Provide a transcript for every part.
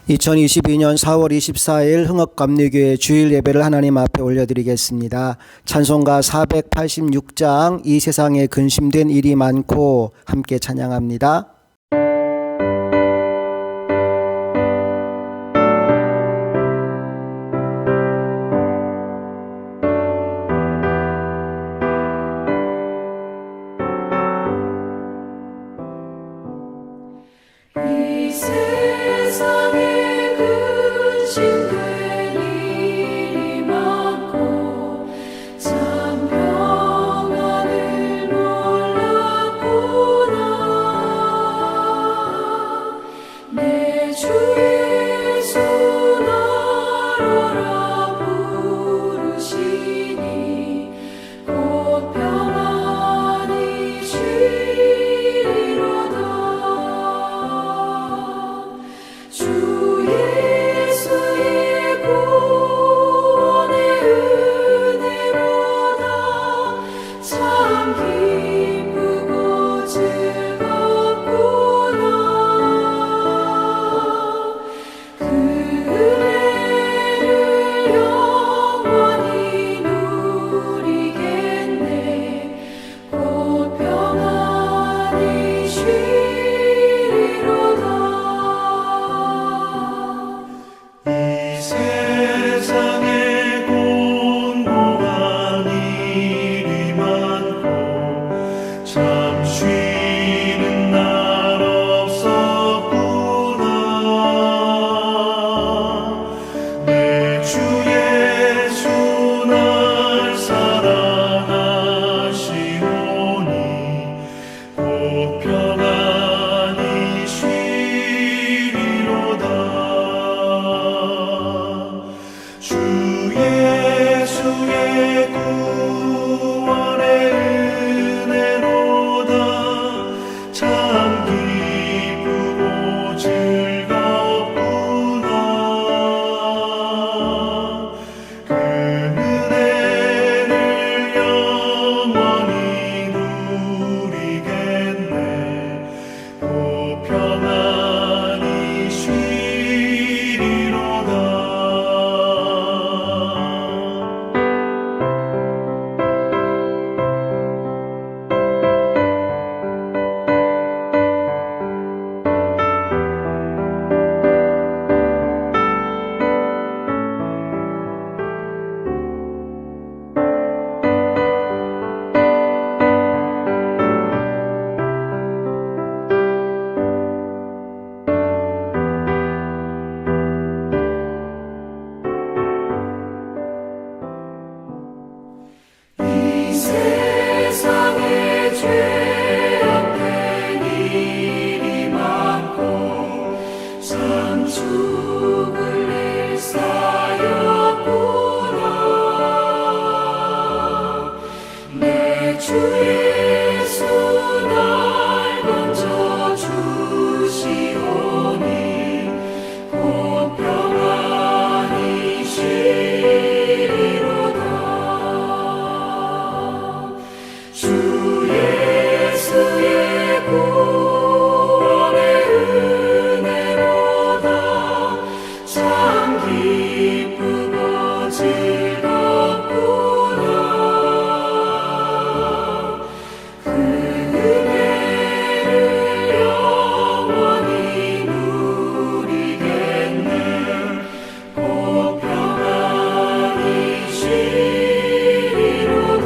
2022년 4월 24일 흥업감리교회 주일 예배를 하나님 앞에 올려드리겠습니다. 찬송가 486장 이 세상에 근심된 일이 많고 함께 찬양합니다. 이 세상에 근심된 일이 많고 참 평안을 몰랐구나. 내 주 예수 나로라 부르시니 곧 평안히 쉬리로다. 주 예수의 구원의 은혜로다. 참 기쁘고 즐겁구나. 그 은혜를 영원히 누리겠네. 곧 평안히 쉬리로다. 이 세상에 공고한 일이 많고 참 쉬는 날 없었구나. 내 주 예수 날 사랑하시오니 곧 평안히 쉬리로다. 주 예수의 구원의 은혜로다. 참 기쁘고 즐겁구나. 그 은혜를 영원히 누리겠네. 곧 평안히 쉬리로다. 이 세상에 죄악된 일이 많고 참 죽을 일 쌓였구나. 내 주 예수 날 건져 주시오니 곧 평안히 쉬리로다. 주 예수의 구원의 은혜로다. 참 기쁘고 즐겁구나. 그 은혜를 영원히 누리겠네. 곧 평안히 쉬리로다.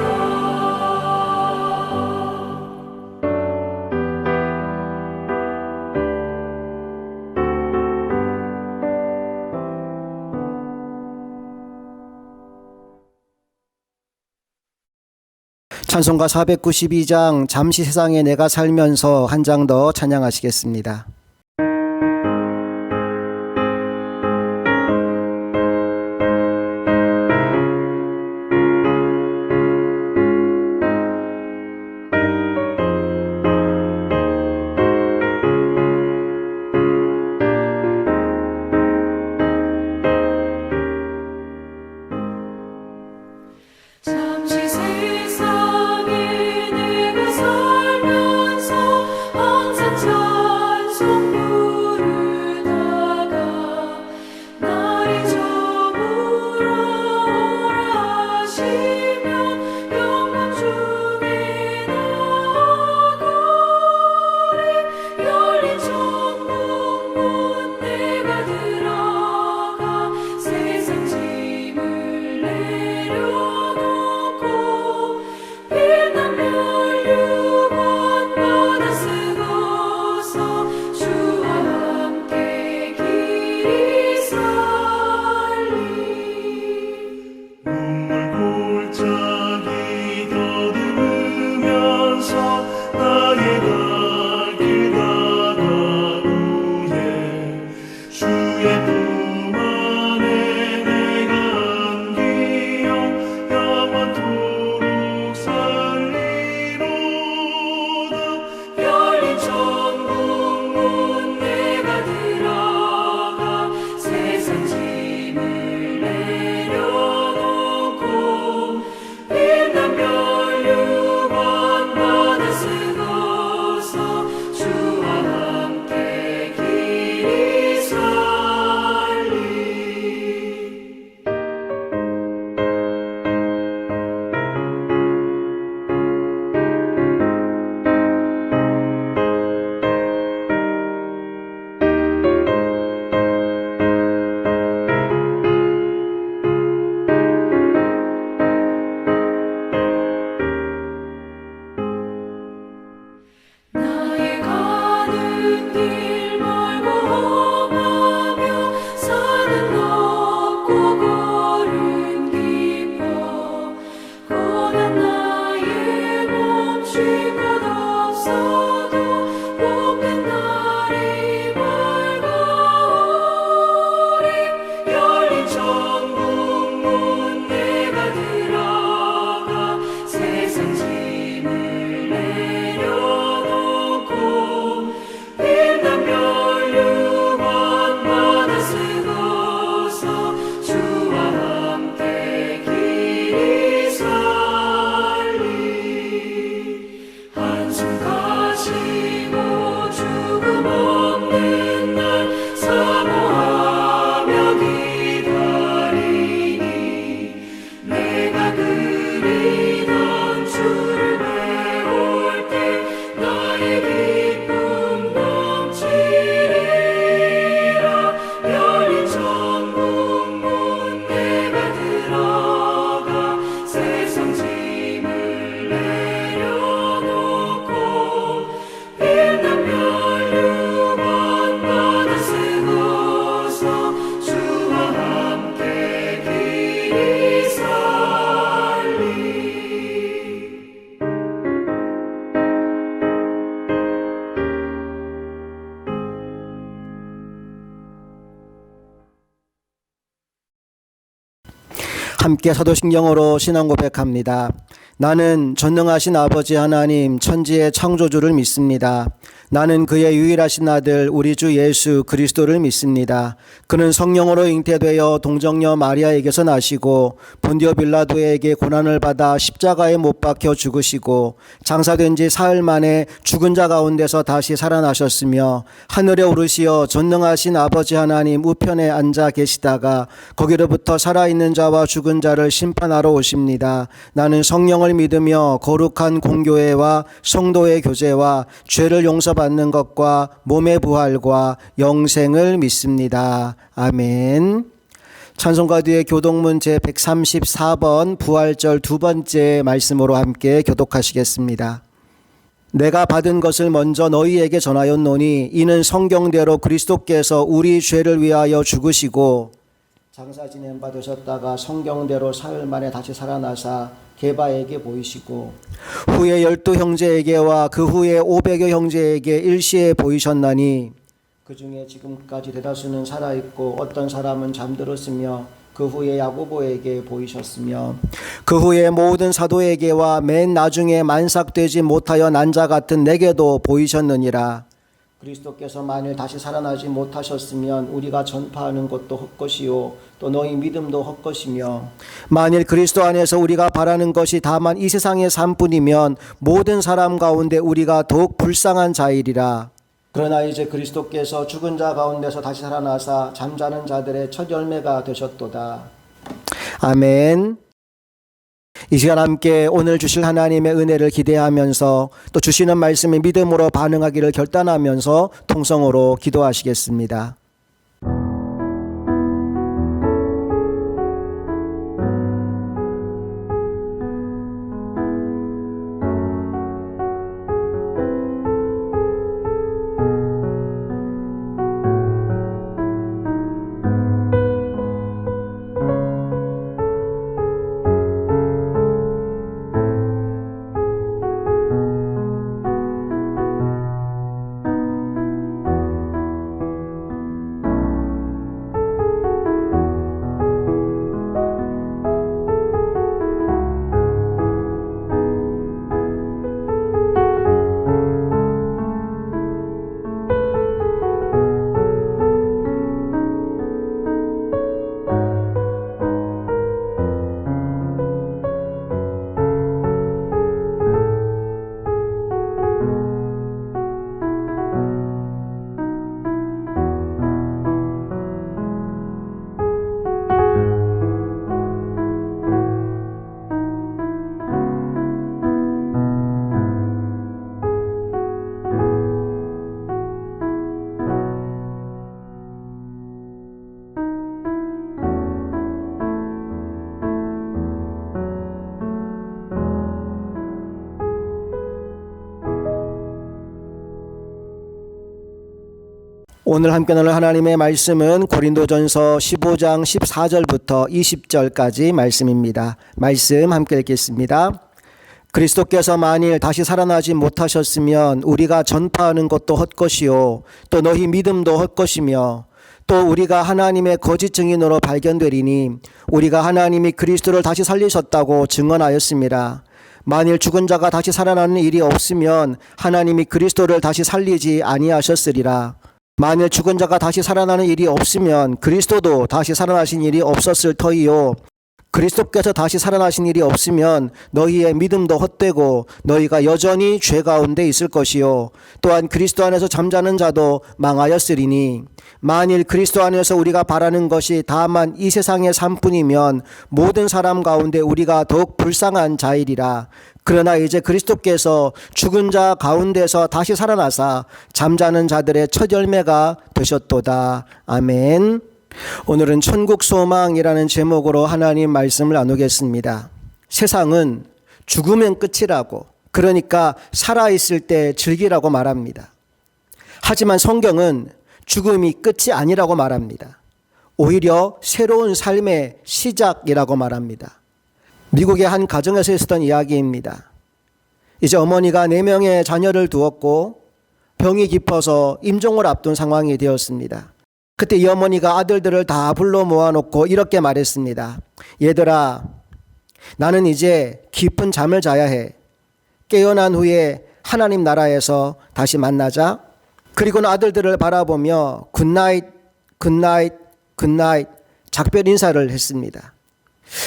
찬송가 492장 잠시 세상에 내가 살면서 한 장 더 찬양하시겠습니다. 잠시 세상에 내가 살면서 항상 찬송 함께 사도신경으로 신앙 고백합니다. 나는 전능하신 아버지 하나님 천지의 창조주를 믿습니다. 나는 그의 유일하신 아들 우리 주 예수 그리스도를 믿습니다. 그는 성령으로 잉태되어 동정녀 마리아에게서 나시고 본디오 빌라도에게 고난을 받아 십자가에 못 박혀 죽으시고 장사된 지 사흘 만에 죽은 자 가운데서 다시 살아나셨으며 하늘에 오르시어 전능하신 아버지 하나님 우편에 앉아 계시다가 거기로부터 살아있는 자와 죽은 자를 심판하러 오십니다. 나는 성령을 믿으며 거룩한 공교회와 성도의 교제와 죄를 용서받는 것과 몸의 부활과 영생을 믿습니다. 아멘. 찬송가 뒤에 교독문 제134번 부활절 두 번째 말씀으로 함께 교독하시겠습니다. 내가 받은 것을 먼저 너희에게 전하였노니 이는 성경대로 그리스도께서 우리 죄를 위하여 죽으시고 장사 지냄 받으셨다가 성경대로 사흘 만에 다시 살아나사 게바에게 보이시고 후에 12 형제에게와 그 후에 500여 형제에게 일시에 보이셨나니 그 중에 지금까지 대다수는 살아있고 어떤 사람은 잠들었으며 그 후에 야고보에게 보이셨으며 그 후에 모든 사도에게와 맨 나중에 만삭되지 못하여 난 자 같은 내게도 보이셨느니라. 그리스도께서 만일 다시 살아나지 못하셨으면 우리가 전파하는 것도 헛것이요 또 너희 믿음도 헛것이며 만일 그리스도 안에서 우리가 바라는 것이 다만 이 세상의 삶뿐이면 모든 사람 가운데 우리가 더욱 불쌍한 자이리라. 그러나 이제 그리스도께서 죽은 자 가운데서 다시 살아나사 잠자는 자들의 첫 열매가 되셨도다. 아멘. 이 시간 함께 오늘 주실 하나님의 은혜를 기대하면서 또 주시는 말씀에 믿음으로 반응하기를 결단하면서 통성으로 기도하시겠습니다. 오늘 함께 나눌 하나님의 말씀은 고린도전서 15장 14절부터 20절까지 말씀입니다. 말씀 함께 읽겠습니다. 그리스도께서 만일 다시 살아나지 못하셨으면 우리가 전파하는 것도 헛것이요 또 너희 믿음도 헛것이며 또 우리가 하나님의 거짓 증인으로 발견되리니 우리가 하나님이 그리스도를 다시 살리셨다고 증언하였습니다. 만일 죽은 자가 다시 살아나는 일이 없으면 하나님이 그리스도를 다시 살리지 아니하셨으리라. 만일 죽은 자가 다시 살아나는 일이 없으면 그리스도도 다시 살아나신 일이 없었을 터이요 그리스도께서 다시 살아나신 일이 없으면 너희의 믿음도 헛되고 너희가 여전히 죄 가운데 있을 것이요 또한 그리스도 안에서 잠자는 자도 망하였으리니 만일 그리스도 안에서 우리가 바라는 것이 다만 이 세상의 삶뿐이면 모든 사람 가운데 우리가 더욱 불쌍한 자이리라. 그러나 이제 그리스도께서 죽은 자 가운데서 다시 살아나사 잠자는 자들의 첫 열매가 되셨도다. 아멘. 오늘은 천국 소망이라는 제목으로 하나님 말씀을 나누겠습니다. 세상은 죽으면 끝이라고, 그러니까 살아있을 때 즐기라고 말합니다. 하지만 성경은 죽음이 끝이 아니라고 말합니다. 오히려 새로운 삶의 시작이라고 말합니다. 미국의 한 가정에서 있었던 이야기입니다. 이제 어머니가 4명의 자녀를 두었고 병이 깊어서 임종을 앞둔 상황이 되었습니다. 그때 이 어머니가 아들들을 다 불러 모아놓고 이렇게 말했습니다. 얘들아, 나는 이제 깊은 잠을 자야 해. 깨어난 후에 하나님 나라에서 다시 만나자. 그리고는 아들들을 바라보며 굿나잇, 굿나잇, 굿나잇 작별 인사를 했습니다.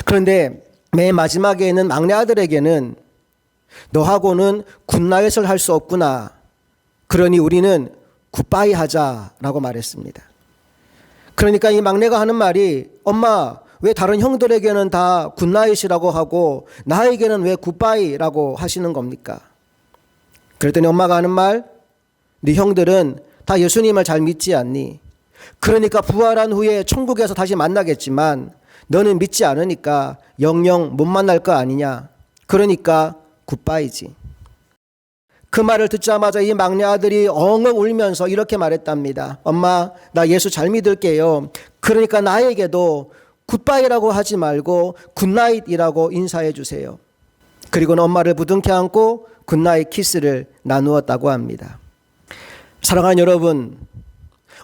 그런데 맨 마지막에는 막내 아들에게는 너하고는 굿나잇을 할 수 없구나. 그러니 우리는 굿바이 하자라고 말했습니다. 그러니까 이 막내가 하는 말이 엄마 왜 다른 형들에게는 다 굿나잇이라고 하고 나에게는 왜 굿바이라고 하시는 겁니까? 그랬더니 엄마가 하는 말, 네 형들은 다 예수님을 잘 믿지 않니? 그러니까 부활한 후에 천국에서 다시 만나겠지만 너는 믿지 않으니까 영영 못 만날 거 아니냐? 그러니까 굿바이지. 그 말을 듣자마자 이 막내 아들이 엉엉 울면서 이렇게 말했답니다. 엄마, 나 예수 잘 믿을게요. 그러니까 나에게도 굿바이라고 하지 말고 굿나잇이라고 인사해 주세요. 그리고는 엄마를 부둥켜 안고 굿나잇 키스를 나누었다고 합니다. 사랑하는 여러분,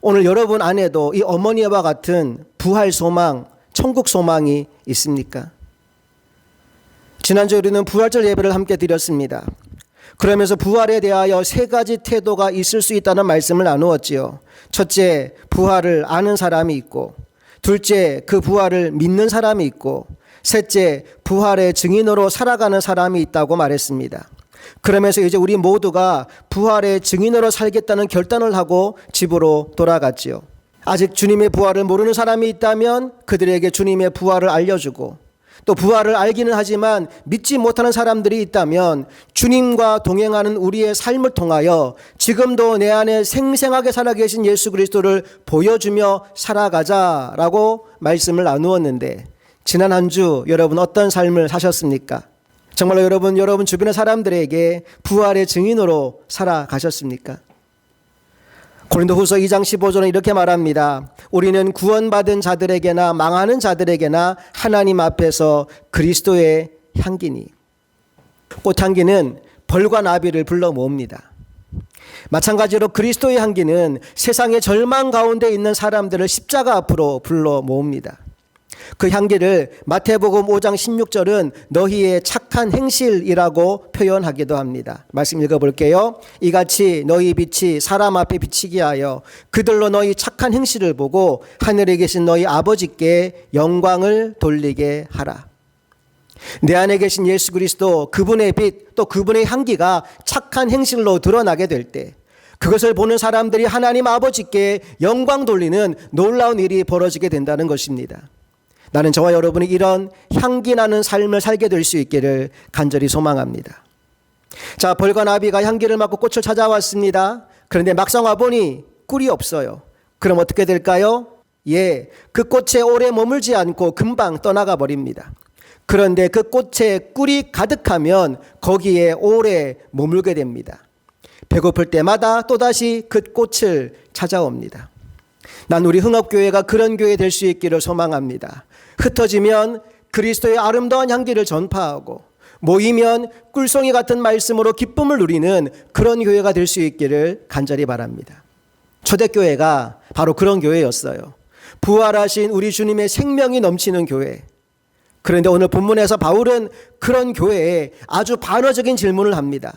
오늘 여러분 안에도 이 어머니와 같은 부활 소망, 천국 소망이 있습니까? 지난주에 우리는 부활절 예배를 함께 드렸습니다. 그러면서 부활에 대하여 세 가지 태도가 있을 수 있다는 말씀을 나누었지요. 첫째, 부활을 아는 사람이 있고, 둘째, 그 부활을 믿는 사람이 있고, 셋째, 부활의 증인으로 살아가는 사람이 있다고 말했습니다. 그러면서 이제 우리 모두가 부활의 증인으로 살겠다는 결단을 하고 집으로 돌아갔지요. 아직 주님의 부활을 모르는 사람이 있다면 그들에게 주님의 부활을 알려주고, 또 부활을 알기는 하지만 믿지 못하는 사람들이 있다면 주님과 동행하는 우리의 삶을 통하여 지금도 내 안에 생생하게 살아계신 예수 그리스도를 보여주며 살아가자라고 말씀을 나누었는데, 지난 한 주 여러분 어떤 삶을 사셨습니까? 정말로 여러분 주변의 사람들에게 부활의 증인으로 살아가셨습니까? 고린도후서 2장 15절은 이렇게 말합니다. 우리는 구원받은 자들에게나 망하는 자들에게나 하나님 앞에서 그리스도의 향기니. 꽃향기는 벌과 나비를 불러 모읍니다. 마찬가지로 그리스도의 향기는 세상의 절망 가운데 있는 사람들을 십자가 앞으로 불러 모읍니다. 그 향기를 마태복음 5장 16절은 너희의 착한 행실이라고 표현하기도 합니다. 말씀 읽어볼게요. 이같이 너희 빛이 사람 앞에 비치게 하여 그들로 너희 착한 행실을 보고 하늘에 계신 너희 아버지께 영광을 돌리게 하라. 내 안에 계신 예수 그리스도, 그분의 빛, 또 그분의 향기가 착한 행실로 드러나게 될 때 그것을 보는 사람들이 하나님 아버지께 영광 돌리는 놀라운 일이 벌어지게 된다는 것입니다. 나는 저와 여러분이 이런 향기 나는 삶을 살게 될 수 있기를 간절히 소망합니다. 자, 벌과 나비가 향기를 맡고 꽃을 찾아왔습니다. 그런데 막상 와보니 꿀이 없어요. 그럼 어떻게 될까요? 그 꽃에 오래 머물지 않고 금방 떠나가 버립니다. 그런데 그 꽃에 꿀이 가득하면 거기에 오래 머물게 됩니다. 배고플 때마다 또다시 그 꽃을 찾아옵니다. 난 우리 흥업교회가 그런 교회 될 수 있기를 소망합니다. 흩어지면 그리스도의 아름다운 향기를 전파하고, 모이면 꿀송이 같은 말씀으로 기쁨을 누리는 그런 교회가 될 수 있기를 간절히 바랍니다. 초대교회가 바로 그런 교회였어요. 부활하신 우리 주님의 생명이 넘치는 교회. 그런데 오늘 본문에서 바울은 그런 교회에 아주 반어적인 질문을 합니다.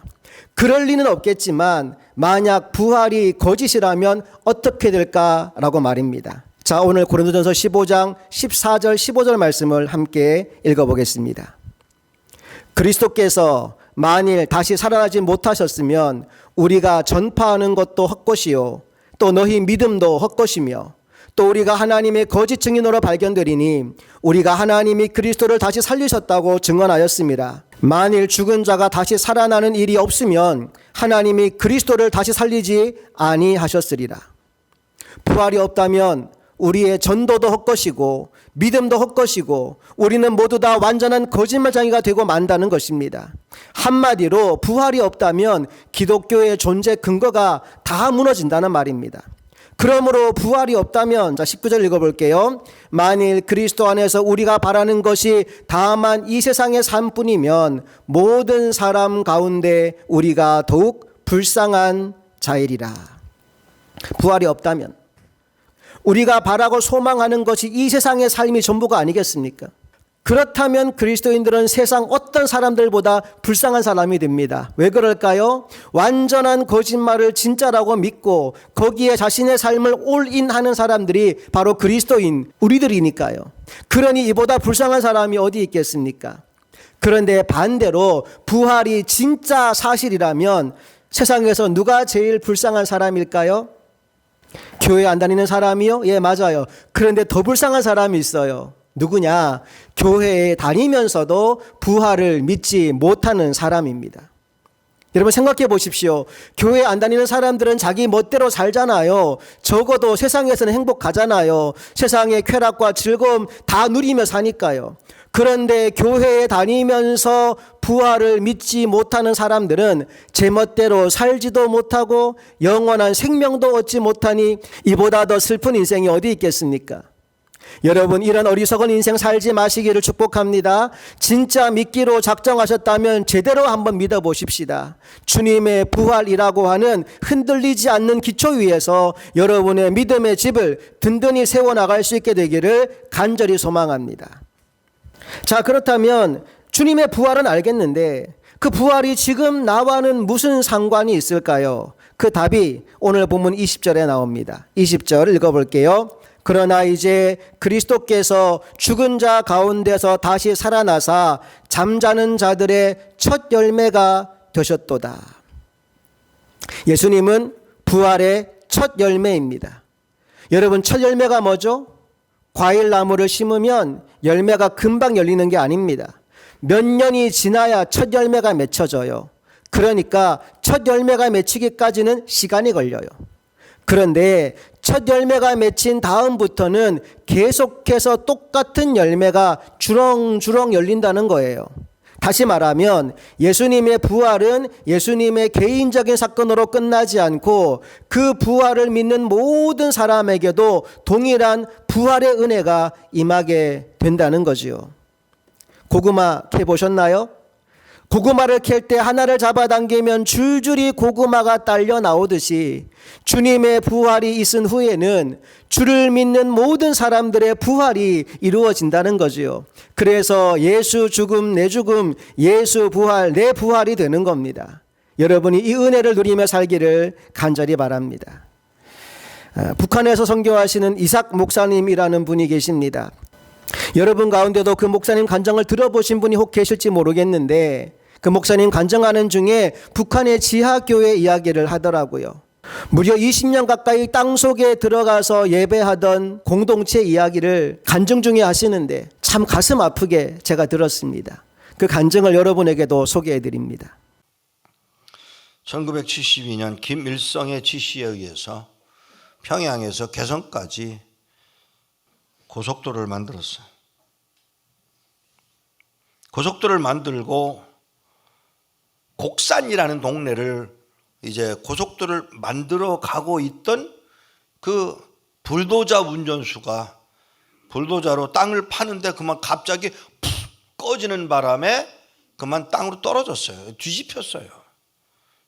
그럴 리는 없겠지만 만약 부활이 거짓이라면 어떻게 될까라고 말입니다. 자, 오늘 고린도전서 15장 14절 15절 말씀을 함께 읽어보겠습니다. 그리스도께서 만일 다시 살아나지 못하셨으면 우리가 전파하는 것도 헛것이요 또 너희 믿음도 헛것이며 또 우리가 하나님의 거짓 증인으로 발견되리니 우리가 하나님이 그리스도를 다시 살리셨다고 증언하였습니다. 만일 죽은 자가 다시 살아나는 일이 없으면 하나님이 그리스도를 다시 살리지 아니하셨으리라. 부활이 없다면 우리의 전도도 헛것이고 믿음도 헛것이고 우리는 모두 다 완전한 거짓말쟁이가 되고 만다는 것입니다. 한마디로 부활이 없다면 기독교의 존재 근거가 다 무너진다는 말입니다. 그러므로 부활이 없다면, 자 19절 읽어볼게요. 만일 그리스도 안에서 우리가 바라는 것이 다만 이 세상의 삶뿐이면 모든 사람 가운데 우리가 더욱 불쌍한 자이리라. 부활이 없다면, 우리가 바라고 소망하는 것이 이 세상의 삶이 전부가 아니겠습니까? 그렇다면 그리스도인들은 세상 어떤 사람들보다 불쌍한 사람이 됩니다. 왜 그럴까요? 완전한 거짓말을 진짜라고 믿고 거기에 자신의 삶을 올인하는 사람들이 바로 그리스도인 우리들이니까요. 그러니 이보다 불쌍한 사람이 어디 있겠습니까? 그런데 반대로 부활이 진짜 사실이라면 세상에서 누가 제일 불쌍한 사람일까요? 교회 안 다니는 사람이요? 예, 맞아요. 그런데 더 불쌍한 사람이 있어요. 누구냐? 교회에 다니면서도 부활을 믿지 못하는 사람입니다. 여러분 생각해 보십시오. 교회 안 다니는 사람들은 자기 멋대로 살잖아요. 적어도 세상에서는 행복하잖아요. 세상의 쾌락과 즐거움 다 누리며 사니까요. 그런데 교회에 다니면서 부활을 믿지 못하는 사람들은 제멋대로 살지도 못하고 영원한 생명도 얻지 못하니 이보다 더 슬픈 인생이 어디 있겠습니까? 여러분, 이런 어리석은 인생 살지 마시기를 축복합니다. 진짜 믿기로 작정하셨다면 제대로 한번 믿어보십시다. 주님의 부활이라고 하는 흔들리지 않는 기초 위에서 여러분의 믿음의 집을 든든히 세워나갈 수 있게 되기를 간절히 소망합니다. 자, 그렇다면 주님의 부활은 알겠는데 그 부활이 지금 나와는 무슨 상관이 있을까요? 그 답이 오늘 본문 20절에 나옵니다. 20절 읽어볼게요. 그러나 이제 그리스도께서 죽은 자 가운데서 다시 살아나사 잠자는 자들의 첫 열매가 되셨도다. 예수님은 부활의 첫 열매입니다. 여러분, 첫 열매가 뭐죠? 과일나무를 심으면 열매가 금방 열리는 게 아닙니다. 몇 년이 지나야 첫 열매가 맺혀져요. 그러니까 첫 열매가 맺히기까지는 시간이 걸려요. 그런데 첫 열매가 맺힌 다음부터는 계속해서 똑같은 열매가 주렁주렁 열린다는 거예요. 다시 말하면 예수님의 부활은 예수님의 개인적인 사건으로 끝나지 않고 그 부활을 믿는 모든 사람에게도 동일한 부활의 은혜가 임하게 된다는 거지요. 고구마 캐보셨나요? 고구마를 캘 때 하나를 잡아당기면 줄줄이 고구마가 딸려 나오듯이 주님의 부활이 있은 후에는 주를 믿는 모든 사람들의 부활이 이루어진다는 거지요. 그래서 예수 죽음 내 죽음, 예수 부활 내 부활이 되는 겁니다. 여러분이 이 은혜를 누리며 살기를 간절히 바랍니다. 북한에서 선교하시는 이삭 목사님이라는 분이 계십니다. 여러분 가운데도 그 목사님 간증을 들어보신 분이 혹 계실지 모르겠는데 그 목사님 간증하는 중에 북한의 지하교회 이야기를 하더라고요. 무려 20년 가까이 땅속에 들어가서 예배하던 공동체 이야기를 간증 중에 하시는데 참 가슴 아프게 제가 들었습니다. 그 간증을 여러분에게도 소개해 드립니다. 1972년 김일성의 지시에 의해서 평양에서 개성까지 고속도로를 만들었어요. 고속도로를 만들고 곡산이라는 동네를 이제 고속도로를 만들어 가고 있던 그 불도저 운전수가 불도저로 땅을 파는데 그만 갑자기 푹 꺼지는 바람에 그만 땅으로 떨어졌어요. 뒤집혔어요.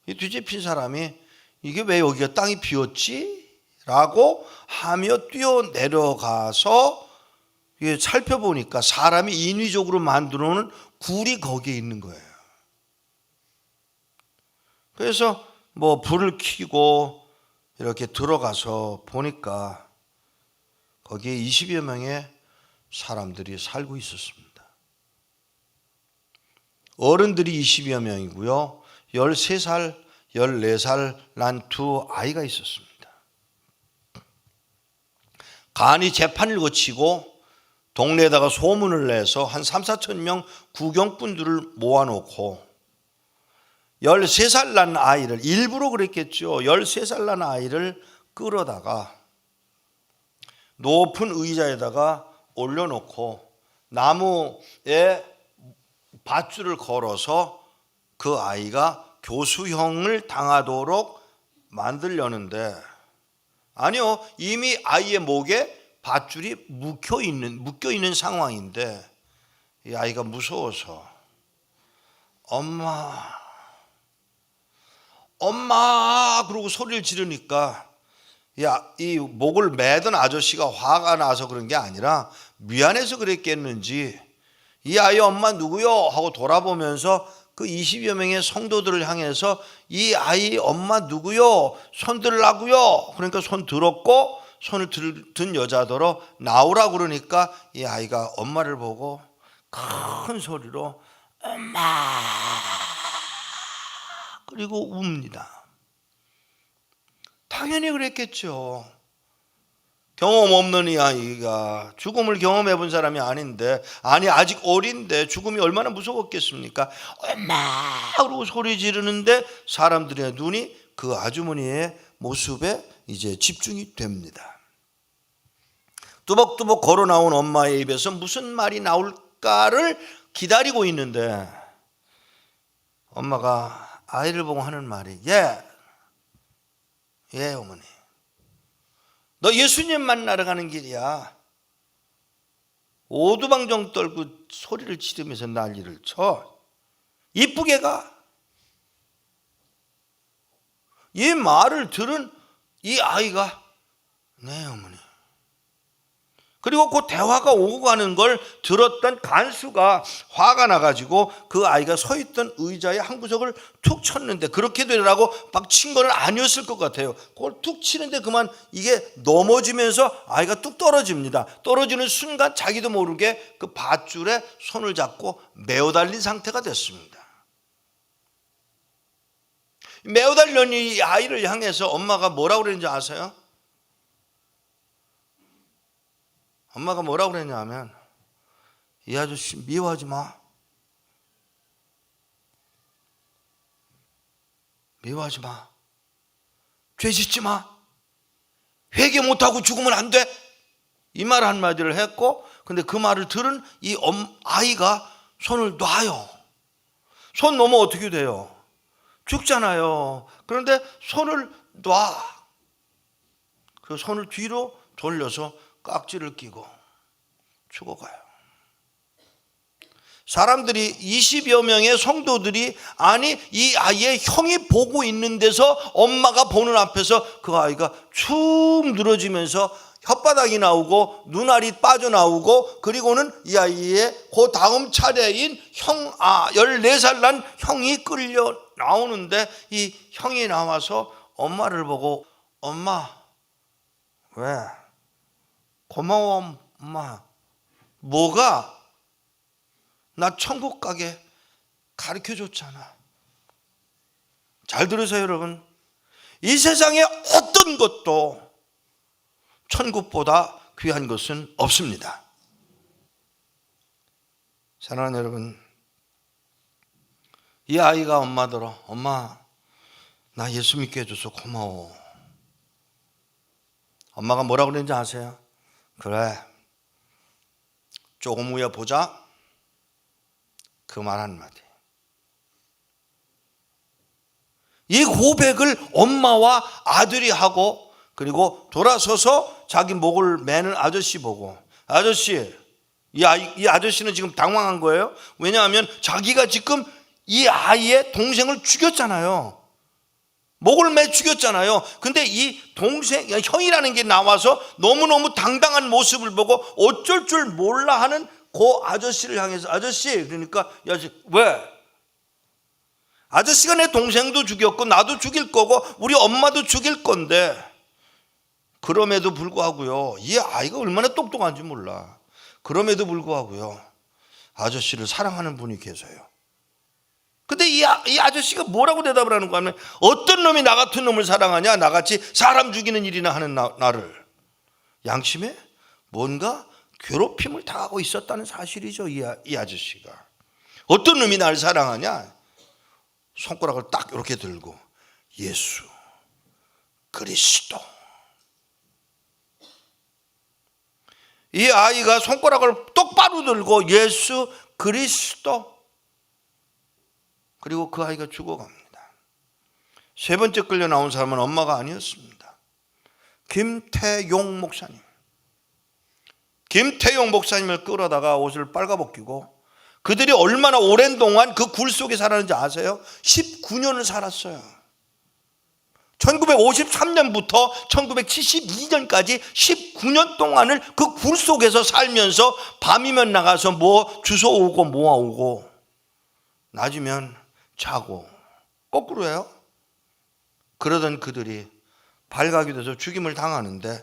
이 뒤집힌 사람이 이게 왜 여기가 땅이 비었지? 라고 하며 뛰어 내려가서 살펴보니까 사람이 인위적으로 만들어 놓은 굴이 거기에 있는 거예요. 그래서 뭐 불을 켜고 이렇게 들어가서 보니까 거기에 20여 명의 사람들이 살고 있었습니다. 어른들이 20여 명이고요. 13살, 14살 난 두 아이가 있었습니다. 간이 재판을 거치고 동네에다가 소문을 내서 한 3, 4천 명 구경꾼들을 모아놓고 13살 난 아이를 일부러 그랬겠죠. 13살 난 아이를 끌어다가 높은 의자에다가 올려놓고 나무에 밧줄을 걸어서 그 아이가 교수형을 당하도록 만들려는데 아니요, 이미 아이의 목에 밧줄이 묶여 있는 상황인데 이 아이가 무서워서 엄마 그러고 소리를 지르니까 이 목을 매던 아저씨가 화가 나서 그런 게 아니라 미안해서 그랬겠는지 이 아이 엄마 누구요? 하고 돌아보면서 그 20여 명의 성도들을 향해서 이 아이 엄마 누구요? 손 들라고요? 그러니까 손 들었고 손을 든 여자더러 나오라 그러니까 이 아이가 엄마를 보고 큰 소리로 엄마 그리고 웁니다. 당연히 그랬겠죠. 경험 없는 이 아이가 죽음을 경험해 본 사람이 아닌데, 아니 아직 어린데 죽음이 얼마나 무서웠겠습니까? 엄마 그러고 소리 지르는데 사람들의 눈이 그 아주머니의 모습에 이제 집중이 됩니다. 뚜벅뚜벅 걸어 나온 엄마의 입에서 무슨 말이 나올까를 기다리고 있는데 엄마가 아이를 보고 하는 말이 예 어머니, 너 예수님 만나러 가는 길이야. 오두방정 떨고 소리를 지르면서 난리를 쳐. 이쁘게 가. 이 말을 들은 이 아이가 네 어머니. 그리고 그 대화가 오고 가는 걸 들었던 간수가 화가 나가지고 그 아이가 서 있던 의자의 한 구석을 툭 쳤는데, 그렇게 되라고 막 친 건 아니었을 것 같아요. 그걸 툭 치는데 그만 이게 넘어지면서 아이가 뚝 떨어집니다. 떨어지는 순간 자기도 모르게 그 밧줄에 손을 잡고 매어 달린 상태가 됐습니다. 매어 달린 이 아이를 향해서 엄마가 뭐라고 그랬는지 아세요? 엄마가 뭐라고 그랬냐면 이 아저씨 미워하지 마. 미워하지 마. 죄 짓지 마. 회개 못하고 죽으면 안 돼. 이 말 한마디를 했고, 근데 그 말을 들은 이 아이가 손을 놔요. 손 놓으면 어떻게 돼요? 죽잖아요. 그런데 손을 놔. 그 손을 뒤로 돌려서 깍지를 끼고 죽어가요. 사람들이 20여 명의 성도들이 아니 이 아이의 형이 보고 있는 데서 엄마가 보는 앞에서 그 아이가 축 늘어지면서 혓바닥이 나오고 눈알이 빠져나오고, 그리고는 이 아이의 그 다음 차례인 14살 난 형이 끌려 나오는데 이 형이 나와서 엄마를 보고 엄마 왜? 고마워 엄마. 뭐가? 나 천국 가게 가르쳐줬잖아. 잘 들으세요 여러분. 이 세상에 어떤 것도 천국보다 귀한 것은 없습니다. 사랑하는 여러분, 이 아이가 엄마더러 엄마 나 예수 믿게 해줘서 고마워. 엄마가 뭐라고 그랬는지 아세요? 그래 조금 후에 보자. 그 말 한마디. 이 고백을 엄마와 아들이 하고, 그리고 돌아서서 자기 목을 매는 아저씨 보고, 아저씨, 이 아저씨는 지금 당황한 거예요. 왜냐하면 자기가 지금 이 아이의 동생을 죽였잖아요. 목을 매 죽였잖아요. 근데 이 동생, 형이라는 게 나와서 너무너무 당당한 모습을 보고 어쩔 줄 몰라 하는 그 아저씨를 향해서 아저씨, 그러니까 야, 왜? 아저씨가 내 동생도 죽였고 나도 죽일 거고 우리 엄마도 죽일 건데, 그럼에도 불구하고요, 이 아이가 얼마나 똑똑한지 몰라. 그럼에도 불구하고요 아저씨를 사랑하는 분이 계세요. 근데 이 아저씨가 뭐라고 대답을 하는 거 하면, 어떤 놈이 나 같은 놈을 사랑하냐? 나같이 사람 죽이는 일이나 하는 나를. 양심에 뭔가 괴롭힘을 당하고 있었다는 사실이죠. 이 아저씨가. 어떤 놈이 나를 사랑하냐? 손가락을 딱 이렇게 들고 예수 그리스도. 이 아이가 손가락을 똑바로 들고 예수 그리스도. 그리고 그 아이가 죽어갑니다. 세 번째 끌려 나온 사람은 엄마가 아니었습니다. 김태용 목사님. 김태용 목사님을 끌어다가 옷을 빨가벗기고, 그들이 얼마나 오랜 동안 그 굴 속에 살았는지 아세요? 19년을 살았어요. 1953년부터 1972년까지 19년 동안을 그 굴 속에서 살면서 밤이면 나가서 뭐 주워오고 모아오고 낮이면 자고 거꾸로 해요. 그러던 그들이 발각이 돼서 죽임을 당하는데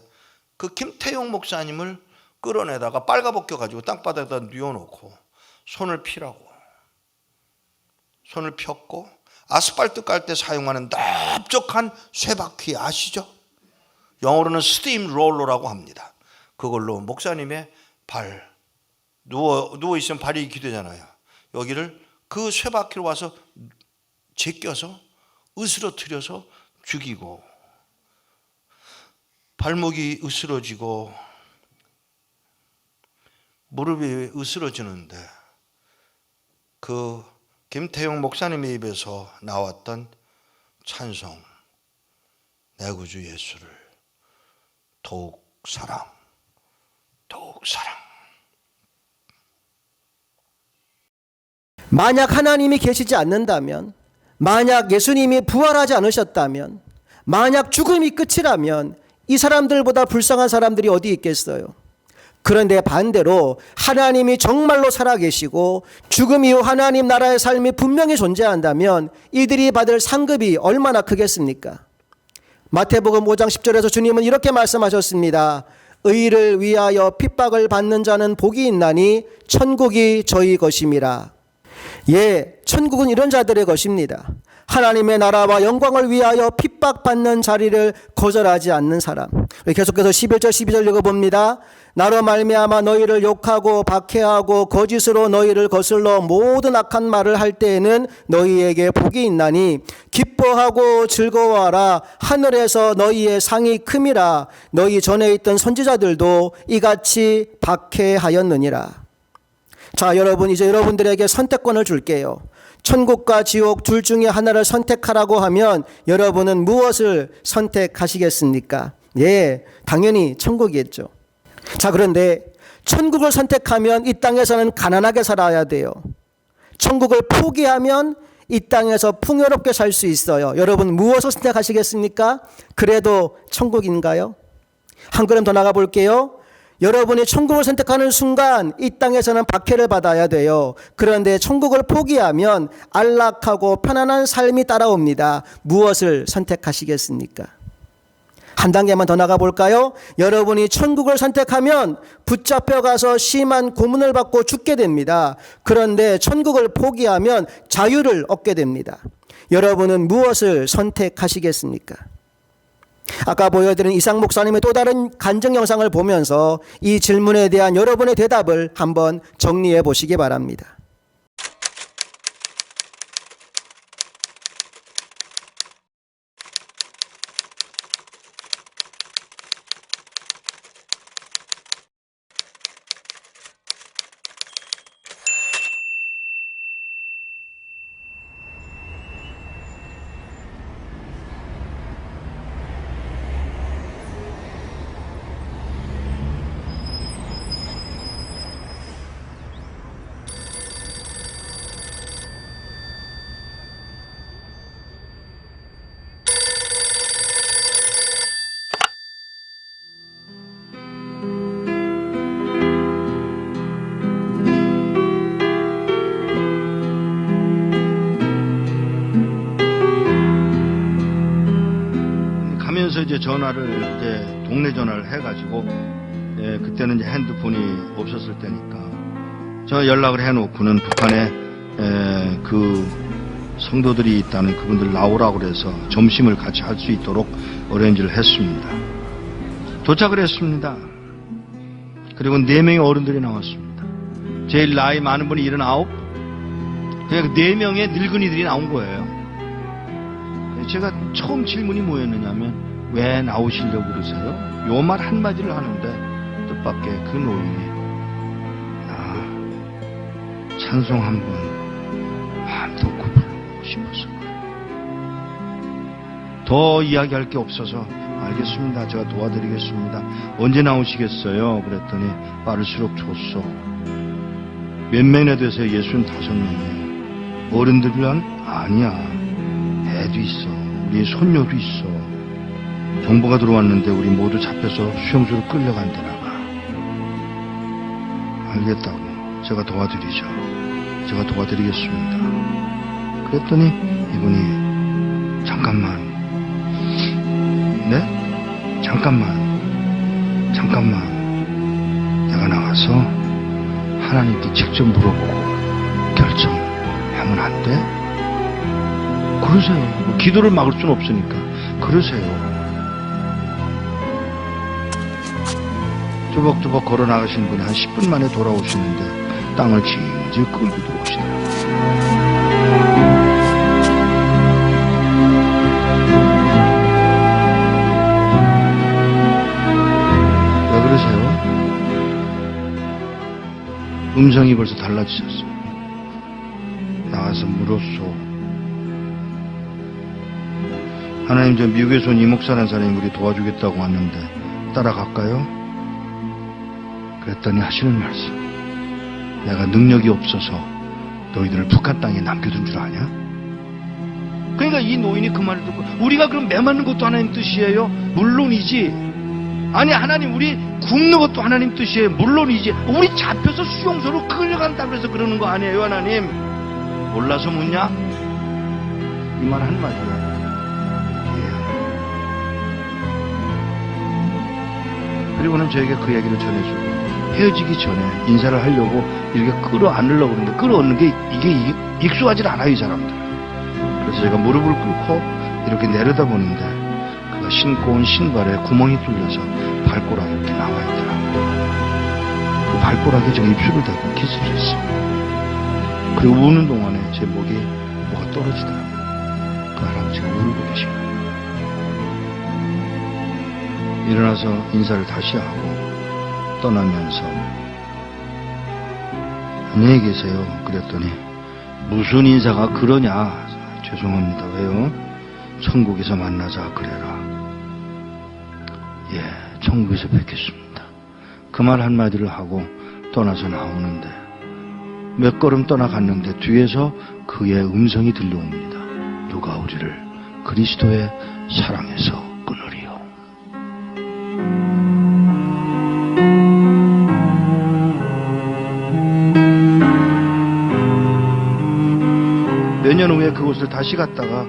그 김태용 목사님을 끌어내다가 빨가벗겨가지고 땅바닥에다 뉘어놓고 손을 피라고 손을 폈고 아스팔트 깔 때 사용하는 넓적한 쇠바퀴 아시죠? 영어로는 스팀 롤러라고 합니다. 그걸로 목사님의 발 누워있으면 발이 이렇게 되잖아요. 여기를 그 쇠바퀴로 와서 제껴서 으스러뜨려서 죽이고 발목이 으스러지고 무릎이 으스러지는데 그 김태용 목사님의 입에서 나왔던 찬송, 내 구주 예수를 더욱 사랑, 더욱 사랑. 만약 하나님이 계시지 않는다면, 만약 예수님이 부활하지 않으셨다면, 만약 죽음이 끝이라면 이 사람들보다 불쌍한 사람들이 어디 있겠어요? 그런데 반대로 하나님이 정말로 살아계시고 죽음 이후 하나님 나라의 삶이 분명히 존재한다면 이들이 받을 상급이 얼마나 크겠습니까? 마태복음 5장 10절에서 주님은 이렇게 말씀하셨습니다. 의를 위하여 핍박을 받는 자는 복이 있나니 천국이 저희 것임이라. 예, 천국은 이런 자들의 것입니다. 하나님의 나라와 영광을 위하여 핍박받는 자리를 거절하지 않는 사람. 계속해서 11절 12절 읽어봅니다. 나로 말미암아 너희를 욕하고 박해하고 거짓으로 너희를 거슬러 모든 악한 말을 할 때에는 너희에게 복이 있나니 기뻐하고 즐거워하라. 하늘에서 너희의 상이 큼이라. 너희 전에 있던 선지자들도 이같이 박해하였느니라. 자, 여러분, 이제 여러분들에게 선택권을 줄게요. 천국과 지옥 둘 중에 하나를 선택하라고 하면 여러분은 무엇을 선택하시겠습니까? 예, 당연히 천국이겠죠. 자, 그런데 천국을 선택하면 이 땅에서는 가난하게 살아야 돼요. 천국을 포기하면 이 땅에서 풍요롭게 살 수 있어요. 여러분 무엇을 선택하시겠습니까? 그래도 천국인가요? 한 걸음 더 나가 볼게요. 여러분이 천국을 선택하는 순간 이 땅에서는 박해를 받아야 돼요. 그런데 천국을 포기하면 안락하고 편안한 삶이 따라옵니다. 무엇을 선택하시겠습니까? 한 단계만 더 나가 볼까요? 여러분이 천국을 선택하면 붙잡혀가서 심한 고문을 받고 죽게 됩니다. 그런데 천국을 포기하면 자유를 얻게 됩니다. 여러분은 무엇을 선택하시겠습니까? 아까 보여드린 이상 목사님의 또 다른 간증 영상을 보면서 이 질문에 대한 여러분의 대답을 한번 정리해 보시기 바랍니다. 이제 전화를 이제 동네 전화를 해가지고 그때는 이제 핸드폰이 없었을 때니까 제가 연락을 해놓고는 북한에 그 성도들이 있다는 그분들 나오라고 그래서 점심을 같이 할 수 있도록 어레인지를 했습니다. 도착을 했습니다. 그리고 4명의 어른들이 나왔습니다. 제일 나이 많은 분이 79, 그냥 4명의 늙은이들이 나온 거예요. 제가 처음 질문이 뭐였느냐면 왜 나오시려고 그러세요? 요 말 한마디를 하는데 뜻밖의 그 노인이 찬송 한번 마음 놓고 부르고 싶어서 더 이야기할 게 없어서 알겠습니다. 제가 도와드리겠습니다. 언제 나오시겠어요? 그랬더니 빠를수록 좋소. 몇 명이나 되세요? 65명이에요. 어른들이란 아니야. 애도 있어. 우리 손녀도 있어. 정보가 들어왔는데 우리 모두 잡혀서 수용소로 끌려간다나 봐. 알겠다고. 제가 도와드리죠. 제가 도와드리겠습니다. 그랬더니 이분이 잠깐만. 네? 잠깐만. 내가 나가서 하나님께 직접 물어보고 결정하면 안 돼? 그러세요. 뭐 기도를 막을 수는 없으니까. 그러세요. 뚜벅뚜벅 걸어 나가신 분이 한 10분 만에 돌아오시는데 땅을 질질 끌고 들어오시더라고요. 왜 그러세요? 음성이 벌써 달라지셨어요. 나가서 물었소. 하나님, 저 미국에서 온 이목사라는 사람이 우리 도와주겠다고 왔는데 따라갈까요? 그랬더니 하시는 말씀. 내가 능력이 없어서 너희들을 북한 땅에 남겨둔 줄 아냐? 그러니까 이 노인이 그 말을 듣고 우리가 그럼 매 맞는 것도 하나님 뜻이에요? 물론이지. 아니 하나님 우리 굶는 것도 하나님 뜻이에요. 물론이지. 우리 잡혀서 수용소로 끌려간다고 해서 그러는 거 아니에요 하나님? 몰라서 묻냐? 이 말 한마디야. 그리고는 저에게 그 얘기를 전해주고 헤어지기 전에 인사를 하려고 이렇게 끌어안으려고 그러는데 끌어안는 게 이게 익숙하지 않아요 이 사람들. 그래서 제가 무릎을 꿇고 이렇게 내려다보는데 그가 신고 온 신발에 구멍이 뚫려서 발가락이 이렇게 나와 있더라고요. 그 발가락에 제가 입술을 대고 키스를 했어요. 그리고 우는 동안에 제 목에 뭐가 떨어지더라고요. 그 할아버지가 울고 계신 거예요. 일어나서 인사를 다시 하고 떠나면서 안녕히 계세요. 그랬더니 무슨 인사가 그러냐. 죄송합니다. 왜요? 천국에서 만나자 그래라. 예, 천국에서 뵙겠습니다. 그 말 한마디를 하고 떠나서 나오는데 몇 걸음 떠나갔는데 뒤에서 그의 음성이 들려옵니다. 누가 우리를 그리스도의 사랑에서 끊으리요. 몇 년 후에 그곳을 다시 갔다가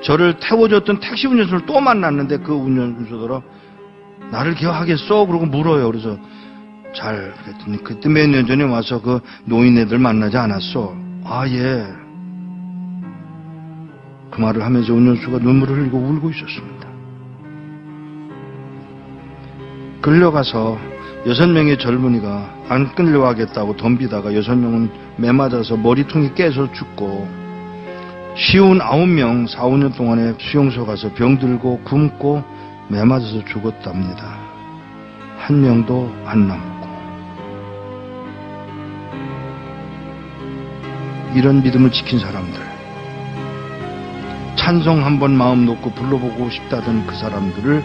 저를 태워줬던 택시 운전수를 또 만났는데 그 운전수더러 나를 기억하겠어? 그러고 물어요. 그래서 잘 그랬더니 그때 몇 년 전에 와서 그 노인네들 만나지 않았어? 아 예. 그 말을 하면서 운전수가 눈물을 흘리고 울고 있었습니다. 끌려가서 6명의 젊은이가 안 끌려가겠다고 덤비다가 6명은 매맞아서 머리통이 깨서 죽고 쉬운 9명 4, 5년 동안에 수용소 가서 병들고 굶고 매맞아서 죽었답니다. 한 명도 안 남고. 이런 믿음을 지킨 사람들, 찬송 한번 마음 놓고 불러보고 싶다던 그 사람들을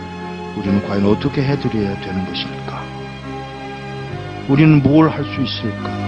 우리는 과연 어떻게 해드려야 되는 것입니까? 우리는 뭘 할 수 있을까?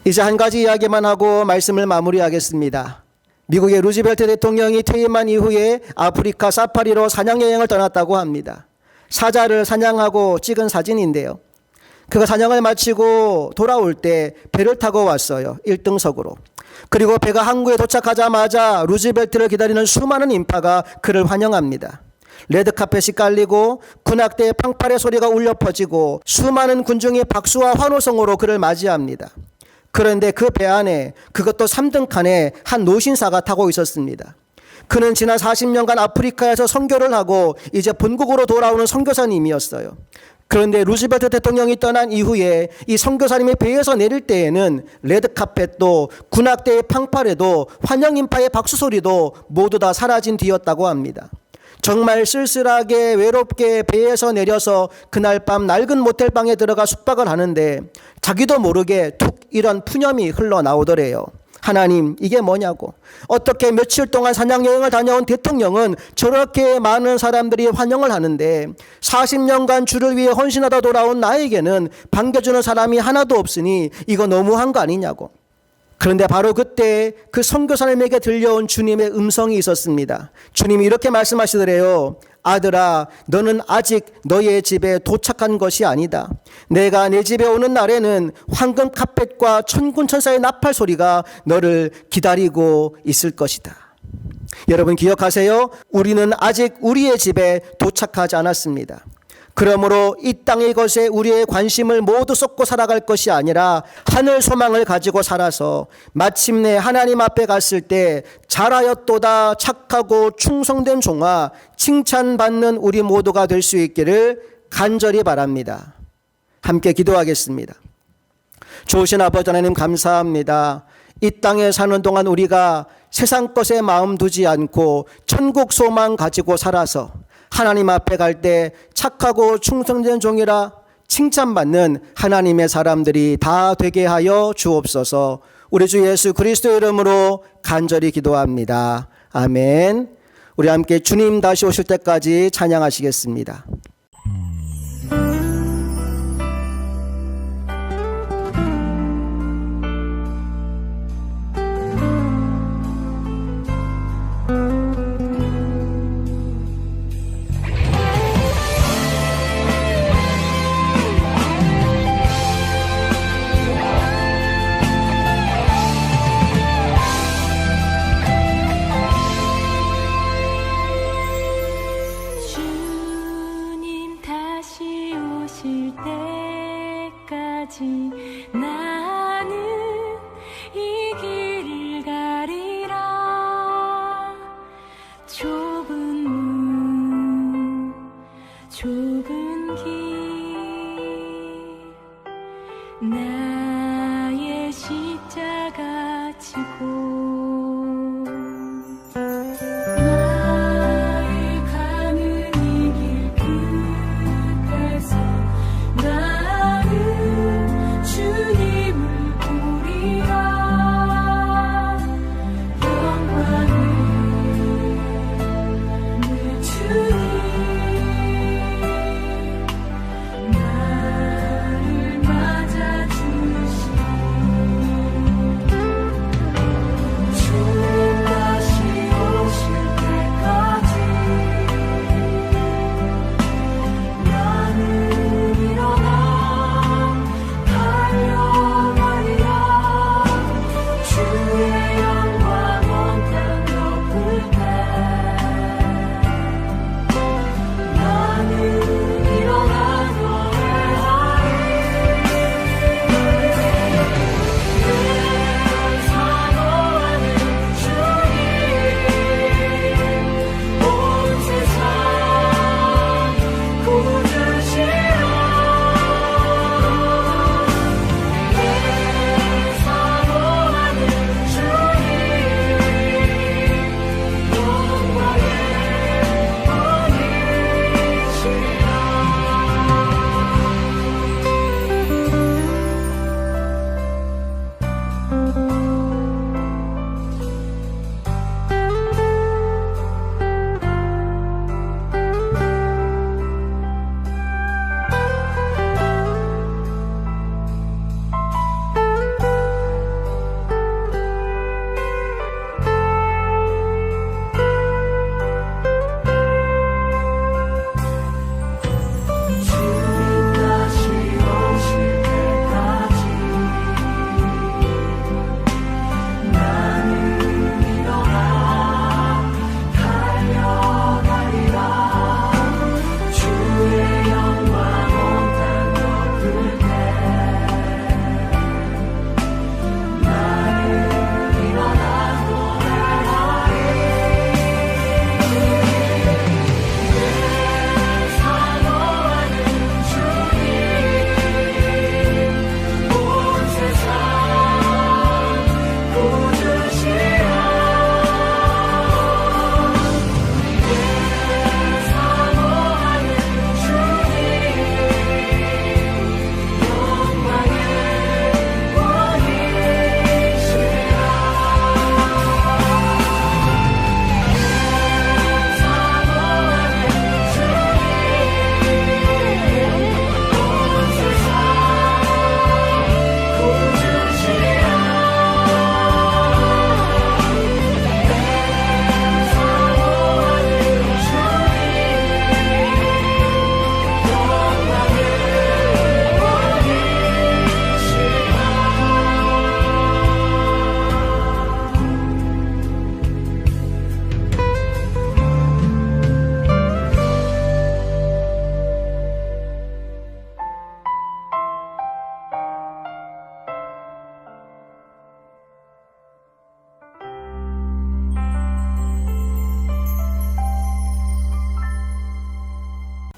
이제 한 가지 이야기만 하고 말씀을 마무리하겠습니다. 미국의 루즈벨트 대통령이 퇴임한 이후에 아프리카 사파리로 사냥 여행을 떠났다고 합니다. 사자를 사냥하고 찍은 사진인데요. 그가 사냥을 마치고 돌아올 때 배를 타고 왔어요. 1등석으로. 그리고 배가 항구에 도착하자마자 루즈벨트를 기다리는 수많은 인파가 그를 환영합니다. 레드카펫이 깔리고 군악대의 팡팔의 소리가 울려 퍼지고 수많은 군중이 박수와 환호성으로 그를 맞이합니다. 그런데 그 배 안에 그것도 3등 칸에 한 노신사가 타고 있었습니다. 그는 지난 40년간 아프리카에서 선교를 하고 이제 본국으로 돌아오는 선교사님이었어요. 그런데 루즈벨트 대통령이 떠난 이후에 이 선교사님이 배에서 내릴 때에는 레드카펫도 군악대의 팡파레도 환영 인파의 박수 소리도 모두 다 사라진 뒤였다고 합니다. 정말 쓸쓸하게 외롭게 배에서 내려서 그날 밤 낡은 모텔방에 들어가 숙박을 하는데 자기도 모르게 툭 이런 푸념이 흘러나오더래요. 하나님, 이게 뭐냐고. 어떻게 며칠 동안 사냥여행을 다녀온 대통령은 저렇게 많은 사람들이 환영을 하는데 40년간 주를 위해 헌신하다 돌아온 나에게는 반겨주는 사람이 하나도 없으니 이거 너무한 거 아니냐고. 그런데 바로 그때 그 선교사님에게 들려온 주님의 음성이 있었습니다. 주님이 이렇게 말씀하시더래요. 아들아, 너는 아직 너의 집에 도착한 것이 아니다. 내가 내 집에 오는 날에는 황금 카펫과 천군천사의 나팔 소리가 너를 기다리고 있을 것이다. 여러분 기억하세요? 우리는 아직 우리의 집에 도착하지 않았습니다. 그러므로 이 땅의 것에 우리의 관심을 모두 쏟고 살아갈 것이 아니라 하늘 소망을 가지고 살아서 마침내 하나님 앞에 갔을 때 잘하였도다 착하고 충성된 종아 칭찬받는 우리 모두가 될 수 있기를 간절히 바랍니다. 함께 기도하겠습니다. 좋으신 아버지 하나님 감사합니다. 이 땅에 사는 동안 우리가 세상 것에 마음 두지 않고 천국 소망 가지고 살아서 하나님 앞에 갈 때 착하고 충성된 종이라 칭찬받는 하나님의 사람들이 다 되게 하여 주옵소서. 우리 주 예수 그리스도의 이름으로 간절히 기도합니다. 아멘. 우리 함께 주님 다시 오실 때까지 찬양하시겠습니다. 주님 다시 오실 때까지 나는 이 길을 가리라. 좁은 문 좁은 길 나의 십자가 지고 나의 가는 이 길 끝에서 나는 주님을 보리라. 영광을 내 주님 나를 맞아주시네.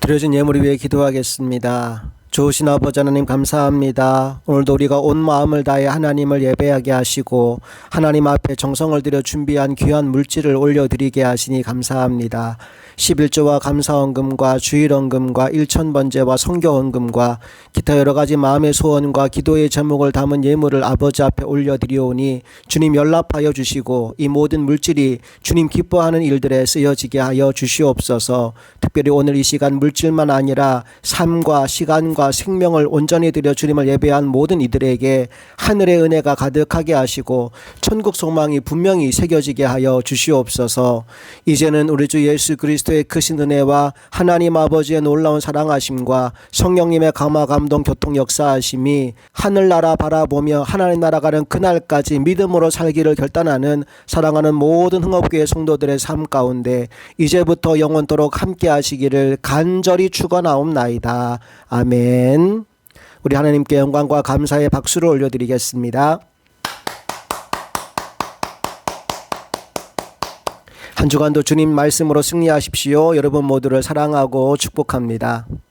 드려진 예물을 위해 기도하겠습니다. 좋으신 아버지 하나님 감사합니다. 오늘도 우리가 온 마음을 다해 하나님을 예배하게 하시고 하나님 앞에 정성을 들여 준비한 귀한 물질을 올려드리게 하시니 감사합니다. 11조와 감사헌금과 주일헌금과 일천번제와 성교헌금과 기타 여러 가지 마음의 소원과 기도의 제목을 담은 예물을 아버지 앞에 올려드리오니 주님 연락하여 주시고 이 모든 물질이 주님 기뻐하는 일들에 쓰여지게 하여 주시옵소서. 특별히 오늘 이 시간 물질만 아니라 삶과 시간과 생명을 온전히 드려 주님을 예배한 모든 이들에게 하늘의 은혜가 가득하게 하시고 천국 소망이 분명히 새겨지게 하여 주시옵소서. 이제는 우리 주 예수 그리스도의 크신 은혜와 하나님 아버지의 놀라운 사랑하심과 성령님의 감화 감동 교통 역사하심이 하늘나라 바라보며 하나님 나라 가는 그날까지 믿음으로 살기를 결단하는 사랑하는 모든 흥업교회 성도들의 삶 가운데 이제부터 영원토록 함께 하시기를 간절히 축원하옵나이다. 아멘. 우리 하나님께 영광과 감사의 박수를 올려드리겠습니다. 한 주간도 주님 말씀으로 승리하십시오. 여러분 모두를 사랑하고 축복합니다.